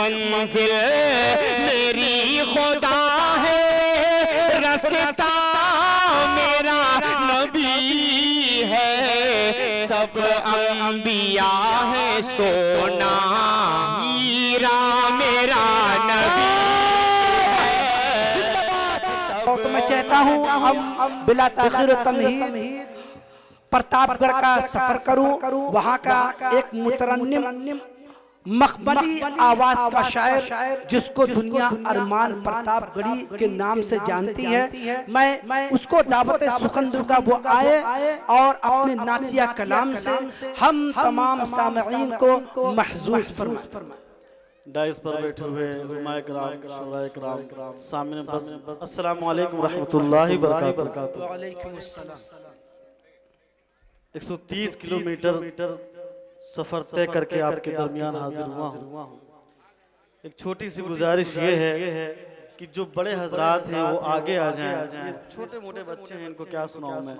मंजिल मेरी खुदा है, रास्ता मेरा नबी है, सब अंबिया है, सोना हीरा मेरा नबी है। तो मैं चाहता हूँ अब बिला ताखिर तमहीद प्रतापगढ़ का सफर करूं। वहां का एक मुतरन्निम मखमली आवाज का शायर जिसको दुनिया अरमान प्रतापगढ़ी के नाम से जानती है, मैं उसको दावत सुखन दूंगा। वो आए और अपने नातिया कलाम से हम तमाम सामईन को महसूस फरमाए। डाइस पर बैठे हुए उलमाए किराम, शुराए किराम, सामने बस अस्सलामु अलैकुम रहमतुल्लाहि व बरकातहू। व अलैकुम अस्सलाम। 130 किलोमीटर सफर तय करके आपके दरमियान हाजिर हुआ हूँ। एक छोटी सी गुजारिश ये है कि जो बड़े हजरात हैं वो आगे आ जाएं। छोटे मोटे बच्चे हैं, इनको क्या सुनाऊं मैं।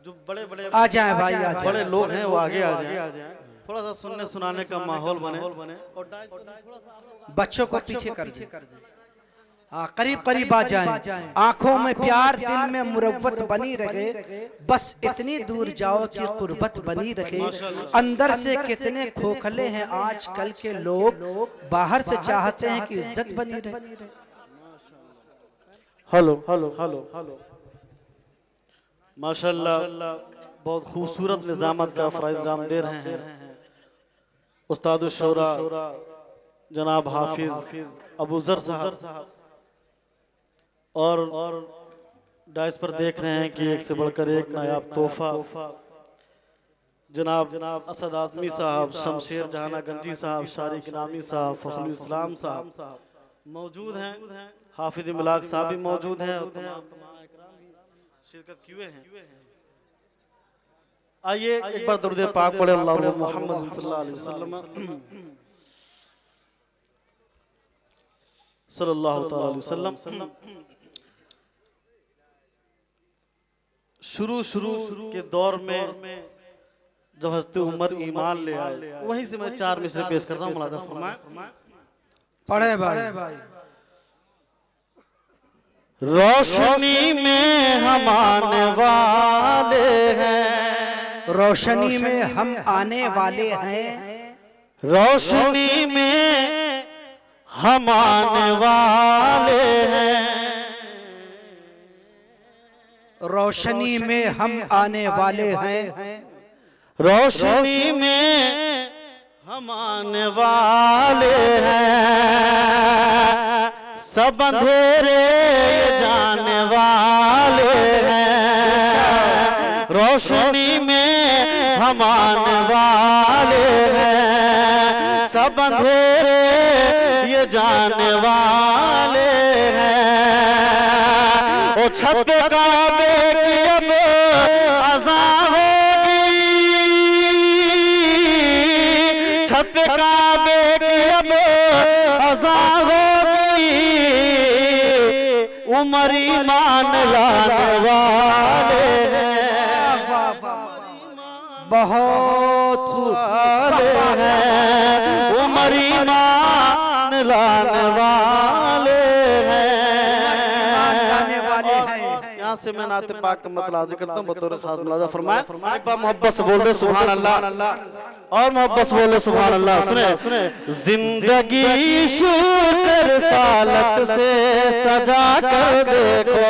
जो बड़े बड़े आ जाए भाई, आ जाए। बड़े लोग हैं वो आगे आ जाएं, थोड़ा सा सुनने सुनाने का माहौल बने और बच्चों को पीछे कर दे। करीब करीब आ जाएं। आंखों में प्यार, दिल में मुरव्वत बनी रहे, बस इतनी दूर जाओ कि कुर्बत बनी रहे। अंदर से कितने खोखले हैं आजकल के लोग, बाहर से चाहते हैं कि इज्जत बनी रहे। हेलो हेलो हेलो हेलो माशाल्लाह, बहुत खूबसूरत निजामत का फराइज़ाम दे रहे हैं उस्ताद शौरा जनाब हाफिज अबू ज़र साहब। और डाइस पर देख रहे हैं कि एक से बढ़कर एक नायाब तोहफा जनाब असद आदमी साहब, शमशेर जहाना गंजी साहब, शारिक इनामी साहब, फखरुल इस्लाम साहब मौजूद हैं, हाफिज मिलाक साहब भी मौजूद हैं और शिरकत किए हैं। आइए एक बार दरूद पाक पढ़े अल्लाह मुहम्मद सल्लल्लाहु अलैहि वसल्लम सल्लल्लाहु तआला अलैहि वसल्लम। शुरू के दौर में जब हज़रत उमर ईमान ले आए, वहीं से मैं 4 मिसरे पेश कर रहा हूँ। मुलाज़ा फरमाएं। पढ़े भाई। रोशनी में हम आने वाले हैं, रोशनी में हम आने वाले हैं, रोशनी में हम आने वाले हैं, रोशनी में हम आने वाले हैं, रोशनी में हम आने वाले हैं, सब अंधेरे जाने वाले हैं, रोशनी में हम आने वाले हैं, सब अंधेरे ये जाने वाले हैं। ओ छत काबे की अब अज़ान होगी, छत काबे की अब अज़ान होगी, उमर ईमान लाने वाले हैं, बहुत खूब हैं, उमर ईमान लाने वाले हैं। यहाँ से मैं नाते पाक का मतलब करता हूँ बतौर खास मुलाज़ा फरमाए। एक बार मोहब्बत से बोल दे सुभान अल्लाह, और मोहब्बत से बोल दे सुभान अल्लाह। सुने, जिंदगी शुक्र सालत से सजा कर देखो,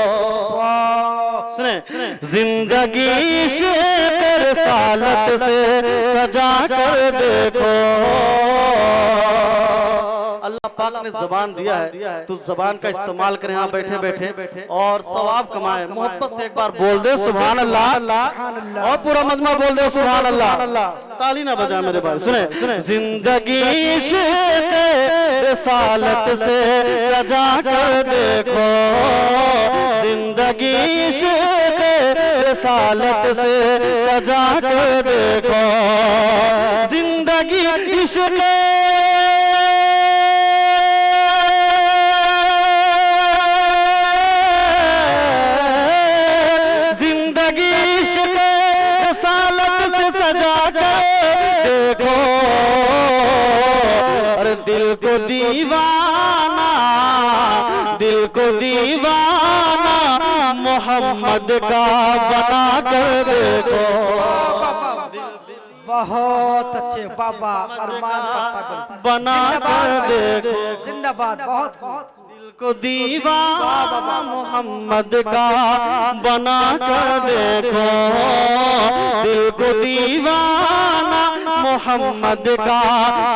सुने, जिंदगी शुक्र सालत से सजा कर देखो। अल्लाह पाक ने ज़बान दिया है तो ज़बान का इस्तेमाल करें यहाँ बैठे बैठे और सवाब कमाए। मोहब्बत से एक बार बोल दे सुभान अल्लाह, और पूरा मजमा बोल दे सुभान अल्लाह। ताली ना बजा मेरे भाई। सुने, जिंदगी शुक्र सालत से सजा कर देखो, जिंदगी शुक्र सालत से सजा कर देखो, जिंदगी इश्क़ दिल को दीवाना, दिल को दीवाना मोहम्मद का बना कर देखो। बहुत अच्छे बाबा अरमान बना कर देखो, जिंदाबाद। बहुत दिल को दीवाना मोहम्मद का बना कर देखो, दिल को दीवाना मोहम्मद का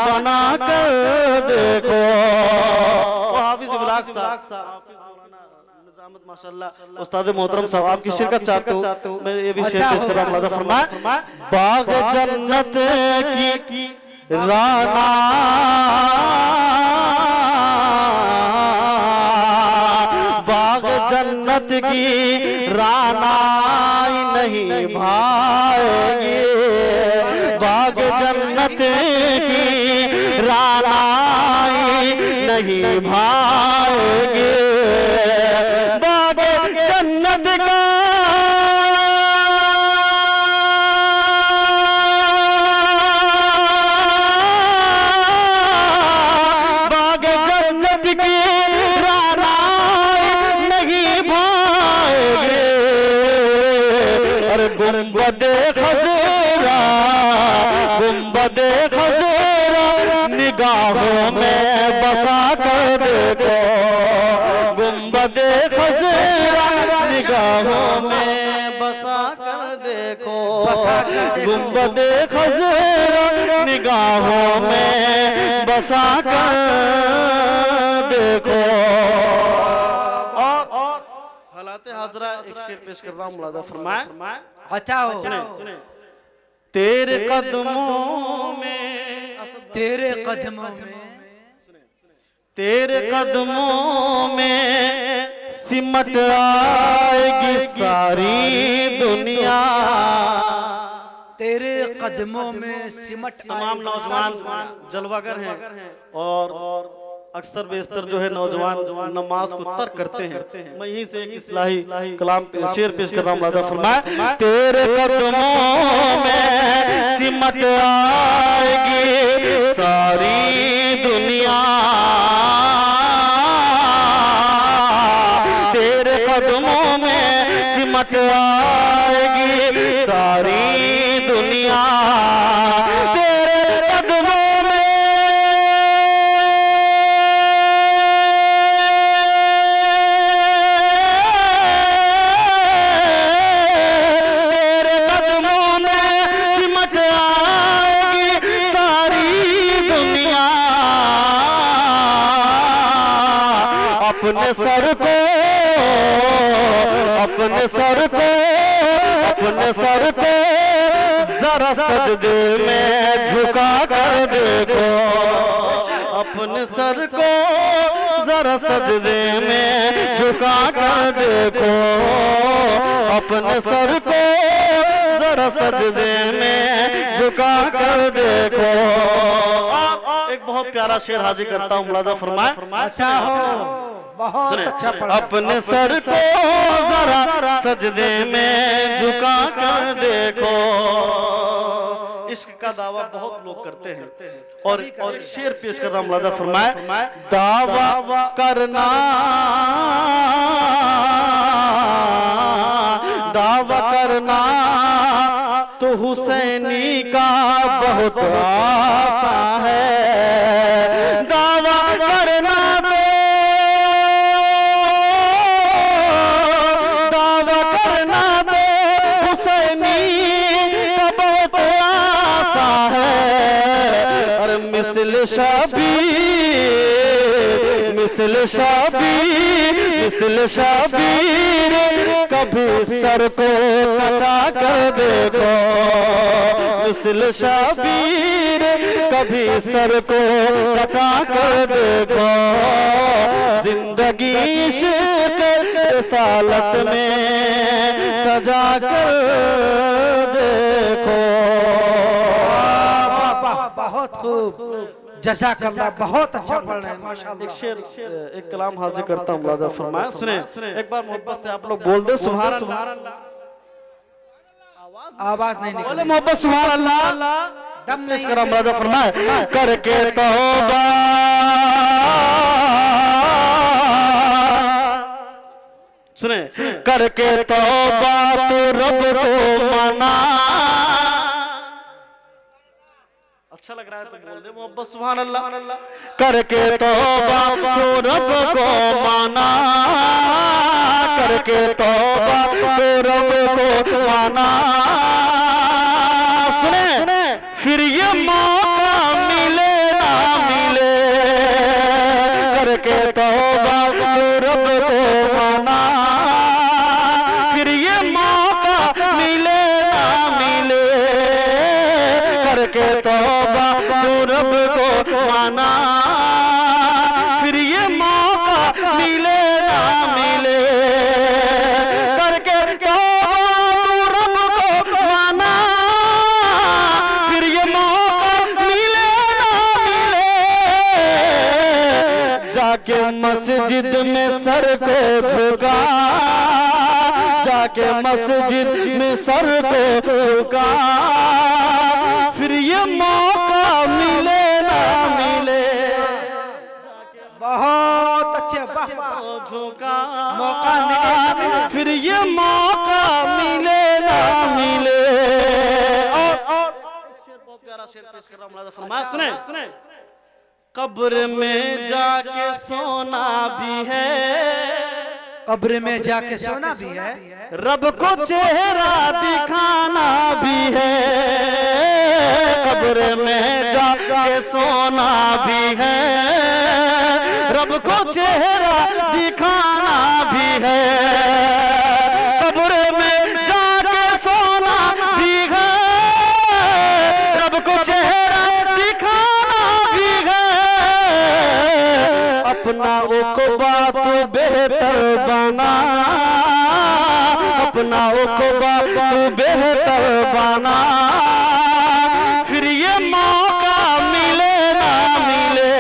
बना कर देखो। हाफिज इबलाग साहब माशाल्लाह उस्ताद मोहतरम साहब आपकी शिरकत चाहते हो, मैं ये भी शेर पेश कर रहा हूं। फरमाए बाग जन्नत की राना, बाग जन्नत की राना नहीं भाएगी, बाग जन्नत की राना नहीं भाएगी, बाग जन्नत का बाग जन्नत की राना नहीं भाएगी। अरे गुंबदे खज़रा, गुंबदे खज़रा निगाहों में बसा कर देखो, गुंबदे खज़रा निगाहों में बसा कर देखो, गुंबदे खज़रा निगाहों में बसा कर देखो। और हालाते हाजरा एक शेर पेश कर रहा हूँ, मुलादा फरमाए। अच्छा हो तेरे कदमों में, तेरे कदमों में, तेरे कदमों में सिमट आएगी सारी दुनिया, तेरे कदमों में सिमट। तमाम नौजवान जलवागर हैं और अक्सर बेशतर जो है नौजवान नमाज को तर्क करते हैं। मैं यहीं से एक इस्लाही कलाम शेर पेश कर रहा हूँ, मुलादा फरमाए। तेरे कदमों में सिमट आएगी सारी दुनिया, तेरे कदमों में सिमट आएगी सारी दुनिया, तेरे कदमों में सिमट आएगी सारी दुनिया। अपने सर को, अपने सर को, अपने सर को जरा सजदे में झुका कर देखो, अपने सर को जरा सजदे में झुका कर देखो, अपने सर को जरा सजदे में झुका कर देखो। एक बहुत प्यारा शेर हाजिर करता हूँ, मुलादा फरमाए। अच्छा हो बहुत अच्छा पढ़ा। अपने सर को जरा सजदे में झुका कर देखो। इश्क का दावा बहुत लोग करते हैं और शेर पेश कर रहा हूं, मुलादा फरमाए। दावा करना, दावा करना तो हुसैनी का बहुत आसान है, दावा करना तो, दावा करना तो हुसैनी का बहुत आसान है। और मिसल शबीर, मिसल शबीर, मिसल शबीर कभी सर को कटा कर देखो, मिसल शबीर कभी सर को कटा कर देखो। जिंदगी इश्क रिसालत में सजा कर देखो। बहुत खूब, जज़ाकल्लाह, बहुत अच्छा पढ़ रहे हैं माशाअल्लाह। एक शेर, एक कलाम हाजिर करता हूँ, मुलादा फरमाए। सुने एक बार मोहब्बत से आप लोग बोल दे सुभान अल्लाह। आवाज नहीं निकली, बोले मोहब्बत सुभान अल्लाह। दम नहीं। मुलादा फरमाए। करके तौबा सुने, करके तौबा तो रब को माना। अच्छा लग रहा है तो बोल दे मोहब्बत सुभान अल्लाह। करके तौबा तो रब को माना, करके तौबा तो रब को माना। सुने, फिर ये मौका मिले ना मिले, करके तौबा तो रब को माना। फिर ये मौका मिले ना मिले, करके तौबा तो रब को माना। फिर ये मौका मिले ना मिले, करके तौबा तो रब को माना। फिर ये मौका मिले ना मिले, जाके मस्जिद में सर को झुका, जाके मस्जिद में सर को झुका। फिर ये मौका मिले ना मिले, बहुत अच्छे, वाह वाह, झुका मौका मिले ना मिले। फिर ये मौका मिले ना मिले। और शेर, बहुत प्यारा शेर पेश कर रहा हूं, मुलाज़ा फरमाया। सुने, कब्र में जाके सोना भी है, कब्र में जाके सोना भी है, रब को चेहरा दिखाना भी है। कब्र में जाके सोना भी है, रब को चेहरा दिखाना भी है। कब्र में जाके सोना भी है, रब को चेहरा दिखाना भी है। अपना उक़बा तो बेहतर बना, अपना उक़बा तो बेहतर बना। फिर ये मौका मिले ना मिले,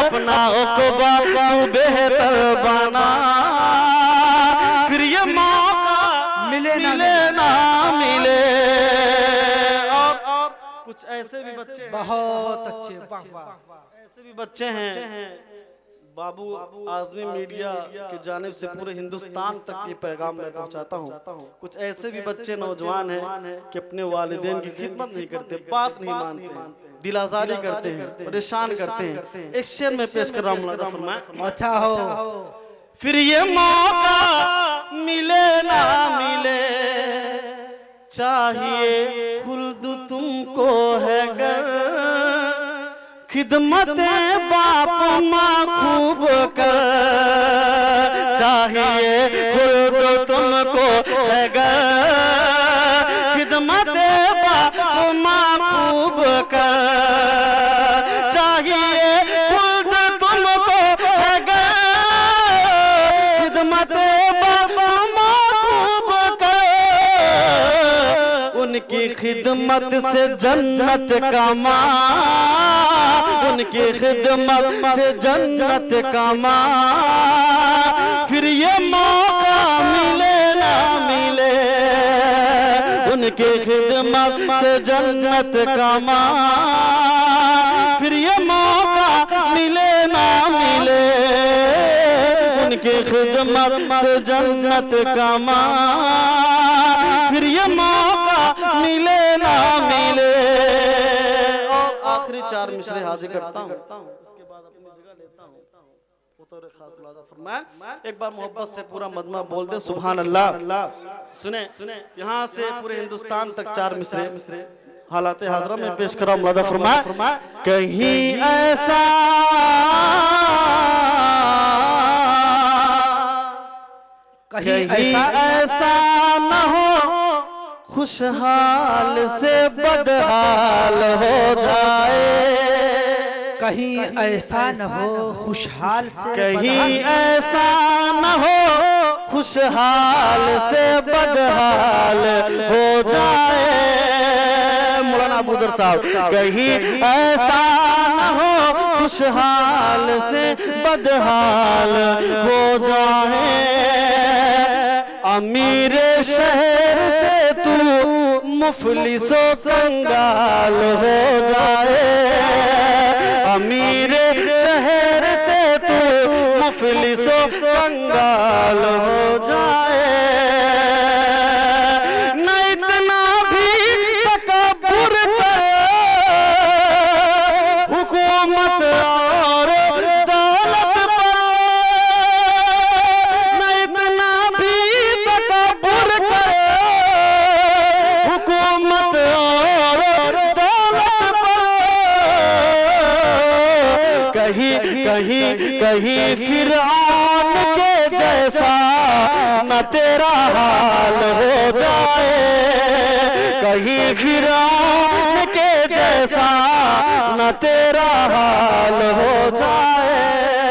अपना उक़बा तो बेहतर बना। फिर ये मौका मिले ना मिले। और कुछ ऐसे भी बच्चे हैं, बहुत अच्छे, वाह वाह, ऐसे भी बच्चे हैं, बाबू आज़मी मीडिया की जानिब से पूरे हिंदुस्तान तक ये पैगाम मैं पहुंचाता हूं। कुछ ऐसे भी बच्चे नौजवान हैं कि अपने वालिदैन की खिदमत नहीं करते, बात नहीं मानते, दिल आज़ारी करते हैं, परेशान करते हैं। एक शेर में पेश कर रहा हूं, मुलाज़ा फरमाएं। अच्छा हो, फिर ये मौका मिले ना मिले, चाहिए खुल्द तुमको है गर, खिदमते बाप माँ खूब कर। चाहिए खुल्द तुमको है गर, खिदमते बाप माँ खूब कर। चाहिए खुल्द तुमको है गर, खिदमते बाप माँ खूब कर। उनकी खिदमत से जन्नत कमा, उनकी खिदमत से जन्नत कमा। फिर ये मौका मिले ना मिले, उनकी खिदमत से जन्नत कमा। फिर ये मौका मिले ना मिले, उनकी खिदमत से जन्नत कमा। फिर ये मौका मिले ना मिले। और आखिरी चार मिसरे हाजिर करता हूँ, उसके बाद अपनी जगह लेता हूँ। एक बार मोहब्बत से पूरा मजमा बोल दे सुभान अल्लाह। सुने, यहाँ से पूरे हिंदुस्तान तक चार मिसरे हालात हाजरा में पेश करा। मुलाज़ा फरमाए, कहीं ऐसा कहीं ऐसा न हो खुशहाल से बदहाल हो जाए। कहीं ऐसा न हो खुशहाल से, कहीं ऐसा न हो खुशहाल से बदहाल हो जाए। मौलाना अबूजर साहब, कहीं ऐसा न हो खुशहाल से बदहाल हो जाए। अमीर शहर से तू मुफलिसो कंगाल हो जाए। अमीर शहर से तू मुफलिसो कंगाल हो जाए। न इतना भी तकब्बुर करे हुकूमत और दौलत पर, न इतना भी तकब्बुर करे हुकूमत और दौलत पर। कहीं कहीं कहीं फिरऔन के जैसा न तेरा हाल हो जाए, कहीं फिरऔन के जैसा न तेरा हाल हो जाए।